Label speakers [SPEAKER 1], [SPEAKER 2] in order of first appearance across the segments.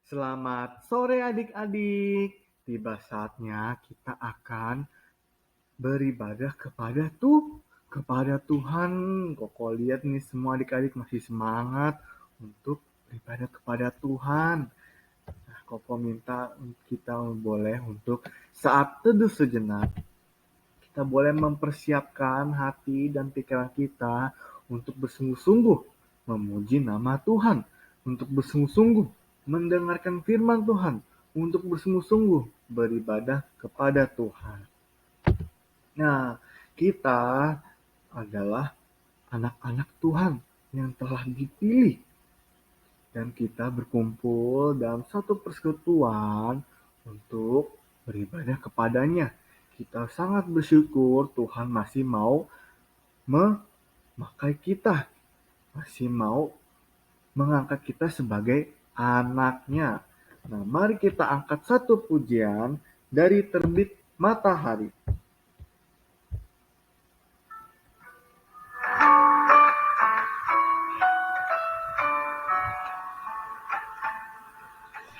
[SPEAKER 1] Selamat sore adik-adik. Tiba saatnya kita akan beribadah kepada Tuhan. Koko lihat nih semua adik-adik masih semangat untuk beribadah kepada Tuhan. Nah, Koko minta kita boleh untuk saat teduh sejenak, kita boleh mempersiapkan hati dan pikiran kita untuk bersungguh-sungguh memuji nama Tuhan, untuk bersungguh-sungguh mendengarkan firman Tuhan, untuk bersungguh-sungguh beribadah kepada Tuhan. Nah, kita adalah anak-anak Tuhan yang telah dipilih, dan kita berkumpul dalam satu persekutuan untuk beribadah kepadanya. Kita sangat bersyukur Tuhan masih mau memakai kita, masih mau mengangkat kita sebagai anaknya. Nah, mari kita angkat satu pujian dari Terbit Matahari.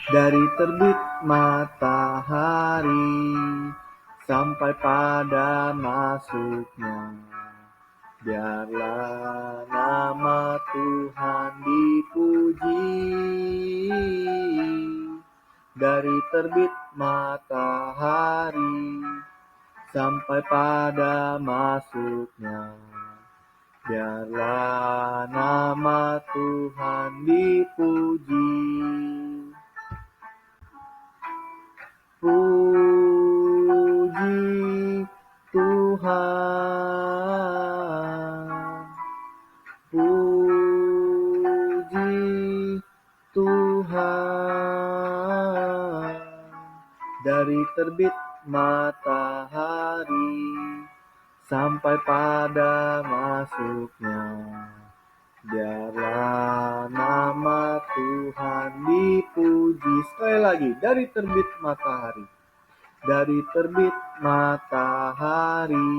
[SPEAKER 1] Dari terbit matahari sampai pada masuknya, biarlah nama Tuhan dipuji. Dari terbit matahari sampai pada masuknya, biarlah nama Tuhan dipuji. Puji Tuhan, puji Tuhan. Dari terbit matahari sampai pada masuknya, biarlah nama Tuhan dipuji. Sekali lagi, dari terbit matahari. Dari terbit matahari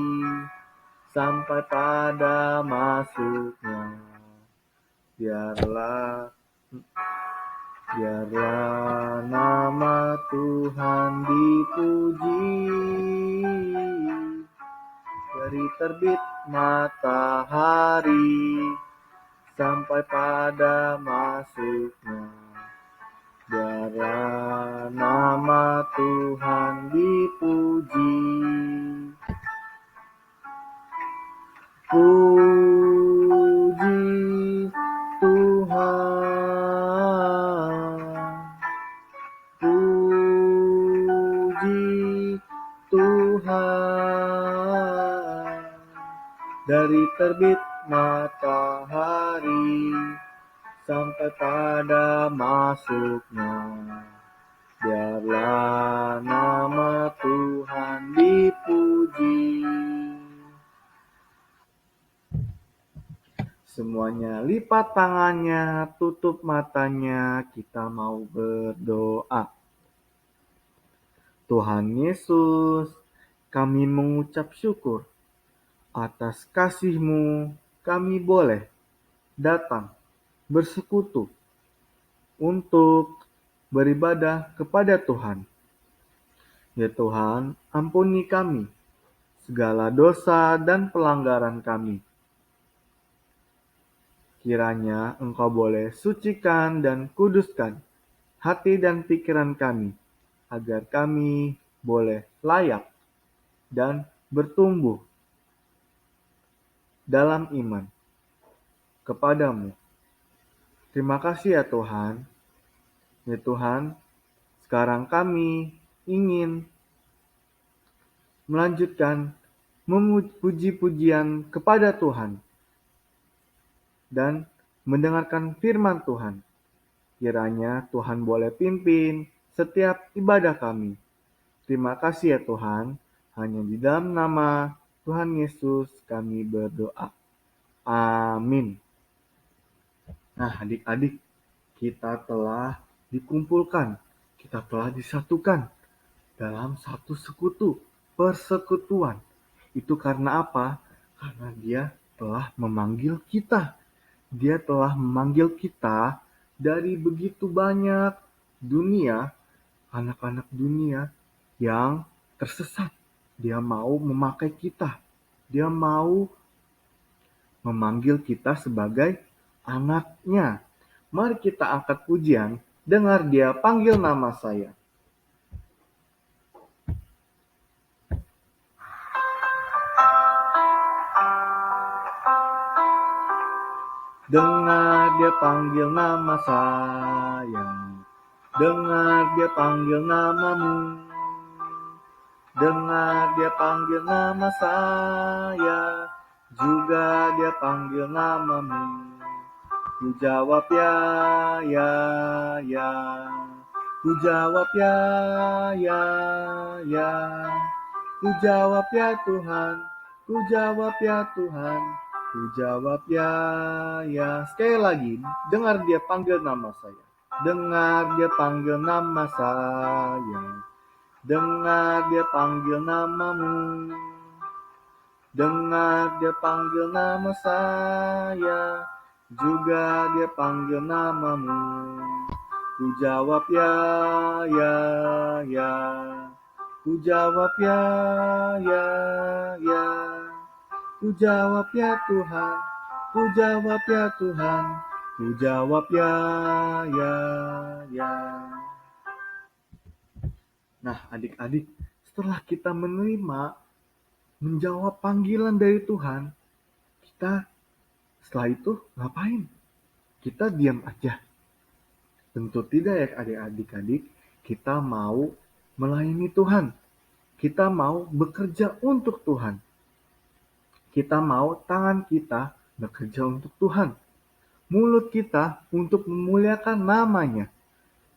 [SPEAKER 1] sampai pada masuknya, biarlah nama Tuhan dipuji. Dari terbit matahari sampai pada masuknya, biarlah nama Tuhan dipuji. Puji Tuhan, puji Tuhan. Dari terbit matahari sampai pada masuknya, biarlah nama Tuhan dipuji. Semuanya lipat tangannya, tutup matanya, kita mau berdoa. Tuhan Yesus, kami mengucap syukur atas kasih-Mu. Kami boleh datang bersekutu untuk beribadah kepada Tuhan. Ya Tuhan, ampuni kami segala dosa dan pelanggaran kami. Kiranya Engkau boleh sucikan dan kuduskan hati dan pikiran kami, agar kami boleh layak dan bertumbuh dalam iman kepadamu. Terima kasih ya Tuhan. Ya Tuhan, sekarang kami ingin melanjutkan memuji-pujian kepada Tuhan dan mendengarkan firman Tuhan. Kiranya Tuhan boleh pimpin setiap ibadah kami. Terima kasih ya Tuhan. Hanya di dalam nama Tuhan Yesus kami berdoa. Amin. Nah adik-adik, kita telah dikumpulkan. Kita telah disatukan dalam satu sekutu, persekutuan. Itu karena apa? Karena Dia telah memanggil kita. Dia telah memanggil kita dari begitu banyak dunia, anak-anak dunia yang tersesat. Dia mau memakai kita. Dia mau memanggil kita sebagai anaknya. Mari kita angkat pujian, dengar dia panggil nama saya. Dengar dia panggil nama saya. Dengar dia panggil namamu. Dengar dia panggil nama saya. Juga dia panggil namamu. Ku jawab ya, ya, ya. Ku jawab ya, ya, ya. Ku jawab ya Tuhan. Ku jawab ya Tuhan. Ku jawab ya, ya. Sekali lagi, dengar dia panggil nama saya. Dengar dia panggil nama saya. Dengar dia panggil namamu. Dengar dia panggil nama saya. Juga dia panggil namamu. Ku jawab ya, ya, ya. Ku jawab ya, ya, ya. Ku jawab ya Tuhan. Ku jawab ya Tuhan. Ku jawab ya, ya, ya. Nah, adik-adik, setelah kita menjawab panggilan dari Tuhan, kita setelah itu ngapain? Kita diam aja. Tentu tidak ya adik-adik, kita mau melayani Tuhan. Kita mau bekerja untuk Tuhan. Kita mau tangan kita bekerja untuk Tuhan. Mulut kita untuk memuliakan namanya.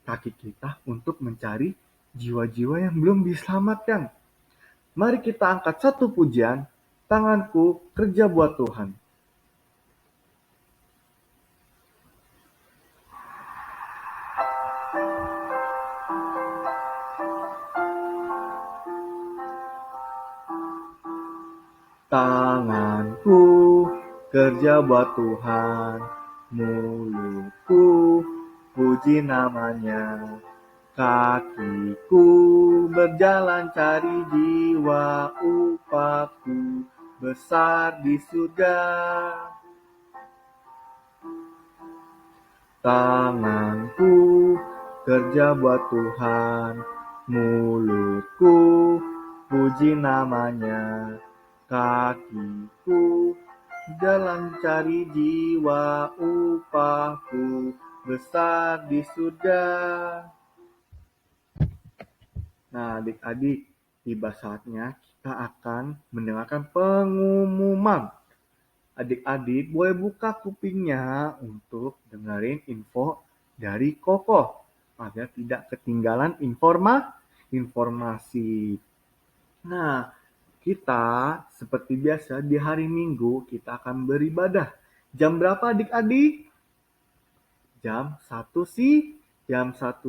[SPEAKER 1] Kaki kita untuk mencari jiwa-jiwa yang belum diselamatkan. Mari kita angkat satu pujian, tanganku kerja buat Tuhan. Tanganku kerja buat Tuhan, mulutku puji namanya, kakiku berjalan cari jiwa, upahku besar di surga. Tanganku kerja buat Tuhan, mulutku puji namanya, kakiku jalan cari jiwa, upahku besar di surga. Nah, adik-adik, tiba saatnya kita akan mendengarkan pengumuman. Adik-adik boleh buka kupingnya untuk dengerin info dari Koko agar tidak ketinggalan informasi. Nah, kita seperti biasa di hari Minggu kita akan beribadah. Jam berapa adik-adik? Jam 1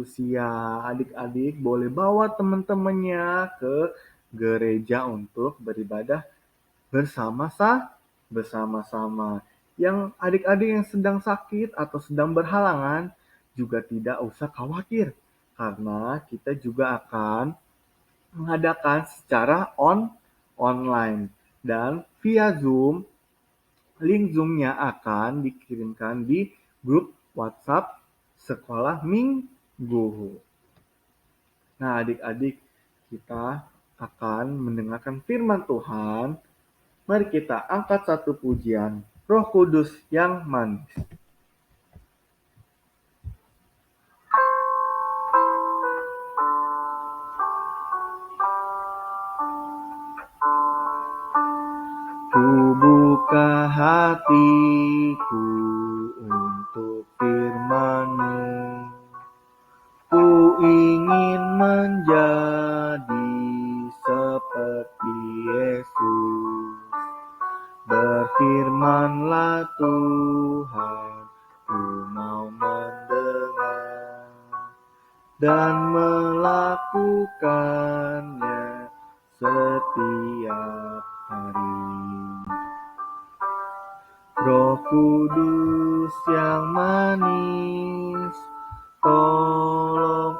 [SPEAKER 1] siang. Adik-adik boleh bawa teman-temannya ke gereja untuk beribadah bersama-sama. Yang adik-adik yang sedang sakit atau sedang berhalangan juga tidak usah khawatir. Karena kita juga akan mengadakan secara online dan via Zoom. Link Zoom-nya akan dikirimkan di grup WhatsApp sekolah minggu. Nah, adik-adik, kita akan mendengarkan firman Tuhan. Mari kita angkat satu pujian, Roh Kudus yang manis. Ku buka hatiku untuk firman-Mu. Ku ingin menjadi seperti Yesus. Berfirmanlah Tuhan, ku mau mendengar dan melakukannya setiap hari. Roh Kudus yang manis, tolong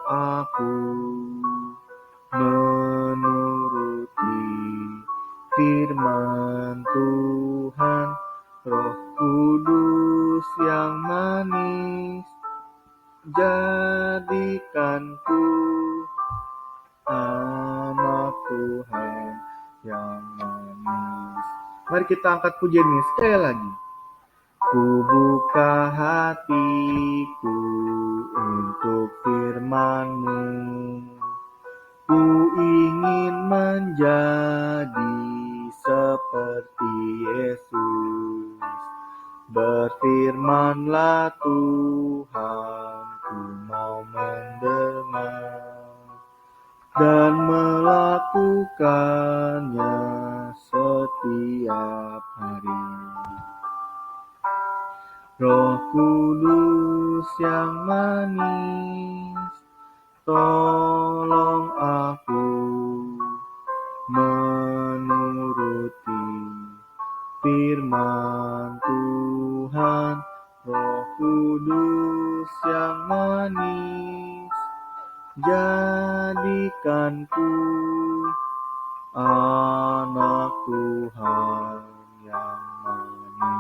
[SPEAKER 1] firman Tuhan, Roh Kudus yang manis, jadikanku anak Tuhan yang manis. Mari kita angkat pujian ini sekali lagi. Ku buka hatiku untuk firman-Mu. Ku ingin menjadi seperti Yesus. Berfirmanlah Tuhan, ku mau mendengar dan melakukannya setiap hari. Roh Kudus yang manis, tolong aku menuruti firman Tuhan. Roh Kudus yang manis, jadikanku anak Tuhan yang manis.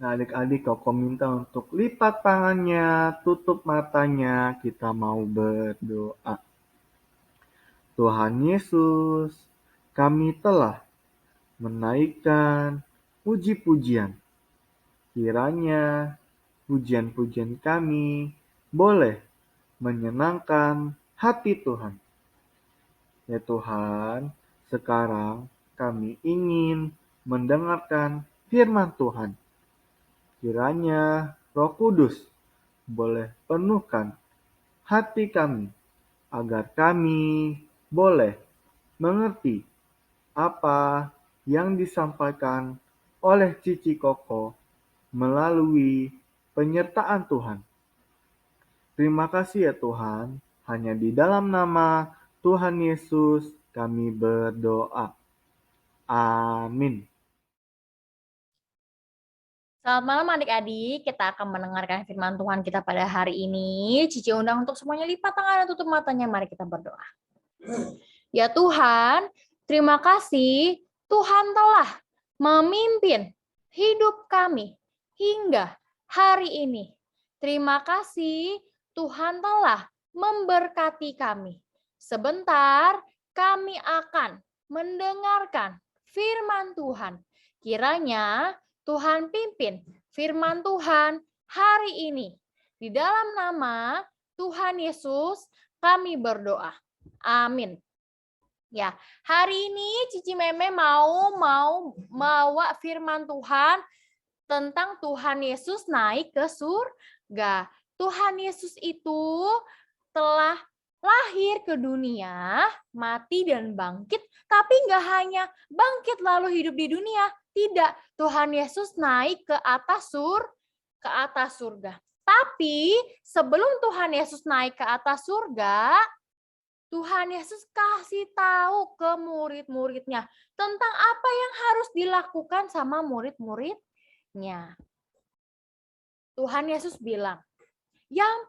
[SPEAKER 1] Nah, adik-adik, Koko minta untuk lipat tangannya, tutup matanya, kita mau berdoa. Tuhan Yesus, kami telah menaikkan puji-pujian. Kiranya pujian-pujian kami boleh menyenangkan hati Tuhan. Ya Tuhan, sekarang kami ingin mendengarkan firman Tuhan. Kiranya Roh Kudus boleh penuhkan hati kami, agar kami boleh mengerti apa yang disampaikan oleh Cici Koko melalui penyertaan Tuhan. Terima kasih ya Tuhan, hanya di dalam nama Tuhan Yesus kami berdoa. Amin.
[SPEAKER 2] Selamat malam adik-adik, kita akan mendengarkan firman Tuhan kita pada hari ini. Cici undang untuk semuanya lipat tangan dan tutup matanya, mari kita berdoa. Ya Tuhan, terima kasih Tuhan telah memimpin hidup kami hingga hari ini. Terima kasih Tuhan telah memberkati kami. Sebentar kami akan mendengarkan firman Tuhan. Kiranya Tuhan pimpin firman Tuhan hari ini. Di dalam nama Tuhan Yesus kami berdoa. Amin. Ya, hari ini Cici Meme mau bawa firman Tuhan tentang Tuhan Yesus naik ke surga. Tuhan Yesus itu telah lahir ke dunia, mati dan bangkit, tapi nggak hanya bangkit lalu hidup di dunia. Tidak, Tuhan Yesus naik ke atas surga. Tapi sebelum Tuhan Yesus naik ke atas surga, Tuhan Yesus kasih tahu ke murid-muridnya tentang apa yang harus dilakukan sama murid-muridnya. Tuhan Yesus bilang, yang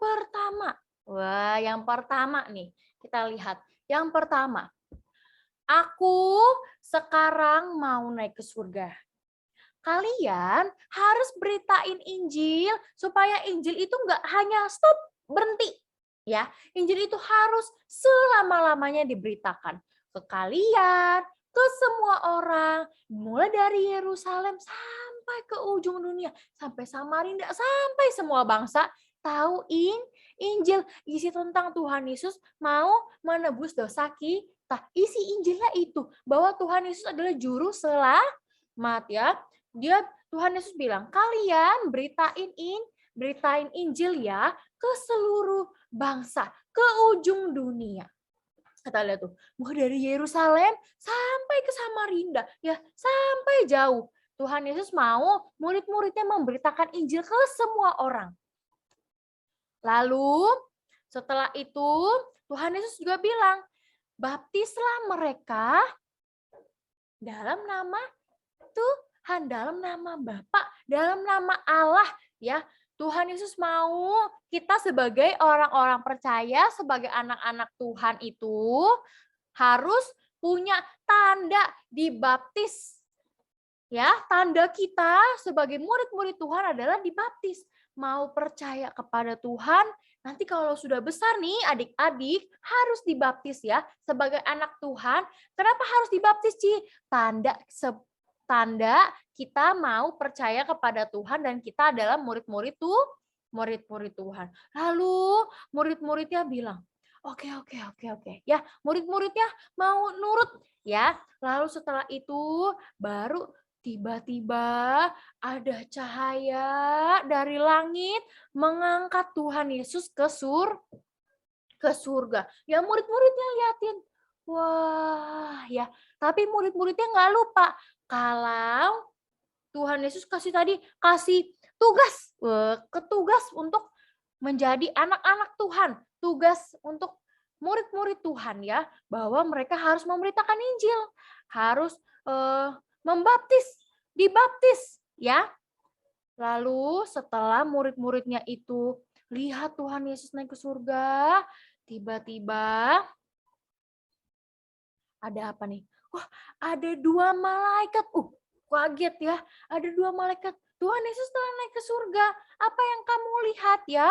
[SPEAKER 2] pertama nih, kita lihat. Yang pertama, aku sekarang mau naik ke surga. Kalian harus beritain Injil supaya Injil itu nggak hanya stop, berhenti. Ya, Injil itu harus selama-lamanya diberitakan ke kalian, ke semua orang, mulai dari Yerusalem sampai ke ujung dunia, sampai Samarinda, sampai semua bangsa tahu Injil, isi tentang Tuhan Yesus mau menebus dosa kita. Isi Injilnya itu bahwa Tuhan Yesus adalah juru selamat ya. Tuhan Yesus bilang, kalian beritain Injil ya ke seluruh bangsa, ke ujung dunia. Kita lihat tuh, mulai dari Yerusalem sampai ke Samarinda, ya sampai jauh. Tuhan Yesus mau murid-muridnya memberitakan Injil ke semua orang. Lalu setelah itu Tuhan Yesus juga bilang, baptislah mereka dalam nama Tuhan, dalam nama Bapa, dalam nama Allah, ya. Tuhan Yesus mau kita sebagai orang-orang percaya, sebagai anak-anak Tuhan itu harus punya tanda dibaptis. Ya, tanda kita sebagai murid-murid Tuhan adalah dibaptis. Mau percaya kepada Tuhan, nanti kalau sudah besar nih adik-adik harus dibaptis ya sebagai anak Tuhan. Kenapa harus dibaptis, Ci? Tanda kita mau percaya kepada Tuhan dan kita adalah murid-murid Tuhan. Lalu murid-muridnya bilang, oke. Ya, murid-muridnya mau nurut ya. Lalu setelah itu baru tiba-tiba ada cahaya dari langit mengangkat Tuhan Yesus ke surga. Ya murid-muridnya liatin. Wah, ya. Tapi murid-muridnya nggak lupa kalau Tuhan Yesus kasih tugas untuk menjadi anak-anak Tuhan, tugas untuk murid-murid Tuhan ya, bahwa mereka harus memberitakan Injil, harus dibaptis ya. Lalu setelah murid-muridnya itu lihat Tuhan Yesus naik ke surga, tiba-tiba ada apa nih? Wah, ada 2 malaikat. Kaget ya. Ada 2 malaikat. Tuhan Yesus telah naik ke surga. Apa yang kamu lihat ya?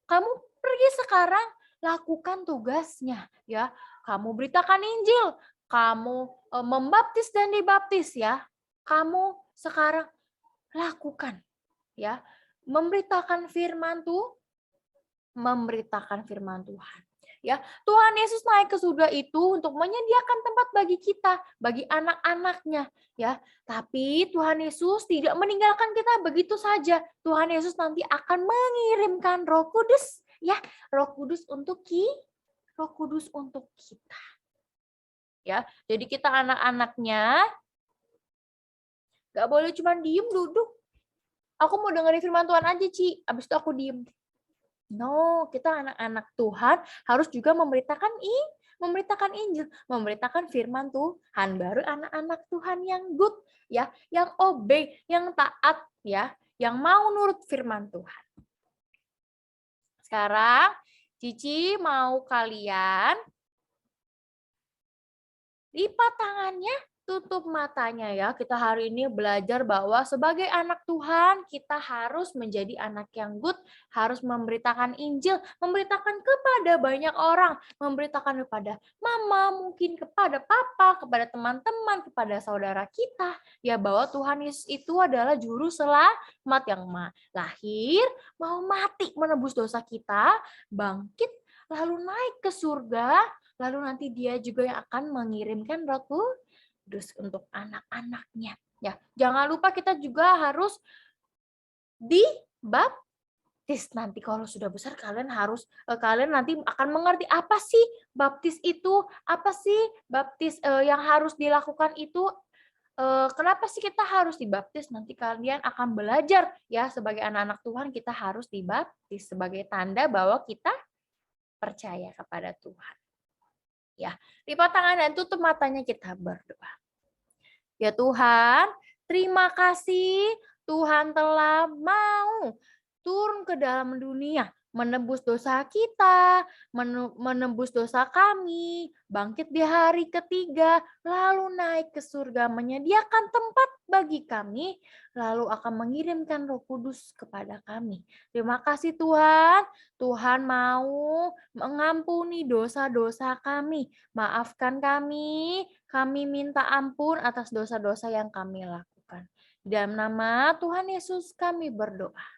[SPEAKER 2] Kamu pergi sekarang, lakukan tugasnya ya. Kamu beritakan Injil, kamu membaptis dan dibaptis ya. Kamu sekarang lakukan ya. Memberitakan firman Tuhan. Ya, Tuhan Yesus naik ke surga itu untuk menyediakan tempat bagi kita, bagi anak-anaknya, ya. Tapi Tuhan Yesus tidak meninggalkan kita begitu saja. Tuhan Yesus nanti akan mengirimkan Roh Kudus, ya, Roh Kudus untuk kita. Ya, jadi kita anak-anaknya nggak boleh cuma diem duduk. Aku mau dengerin firman Tuhan aja, Ci. Abis itu aku diem. No, kita anak-anak Tuhan harus juga memberitakan Injil, memberitakan firman Tuhan, baru anak-anak Tuhan yang good ya, yang obey, yang taat ya, yang mau nurut firman Tuhan. Sekarang Cici mau kalian lipat tangannya, tutup matanya ya. Kita hari ini belajar bahwa sebagai anak Tuhan, kita harus menjadi anak yang good, harus memberitakan Injil, memberitakan kepada banyak orang, memberitakan kepada mama, mungkin kepada papa, kepada teman-teman, kepada saudara kita, ya bahwa Tuhan Yesus itu adalah juru selamat yang lahir, mau mati menebus dosa kita, bangkit, lalu naik ke surga, lalu nanti dia juga yang akan mengirimkan Roh Kudus untuk anak-anaknya. Ya, jangan lupa kita juga harus dibaptis. Nanti kalau sudah besar kalian nanti akan mengerti apa sih baptis itu, apa sih baptis yang harus dilakukan itu. Kenapa sih kita harus dibaptis? Nanti kalian akan belajar ya, sebagai anak-anak Tuhan kita harus dibaptis sebagai tanda bahwa kita percaya kepada Tuhan. Ya, lipat tangan dan tutup matanya, kita berdoa. Ya Tuhan, terima kasih Tuhan telah mau turun ke dalam dunia, menebus dosa kita, menebus dosa kami, bangkit di hari ketiga, lalu naik ke surga, menyediakan tempat bagi kami, lalu akan mengirimkan Roh Kudus kepada kami. Terima kasih Tuhan, Tuhan mau mengampuni dosa-dosa kami. Maafkan kami minta ampun atas dosa-dosa yang kami lakukan. Di dalam nama Tuhan Yesus kami berdoa.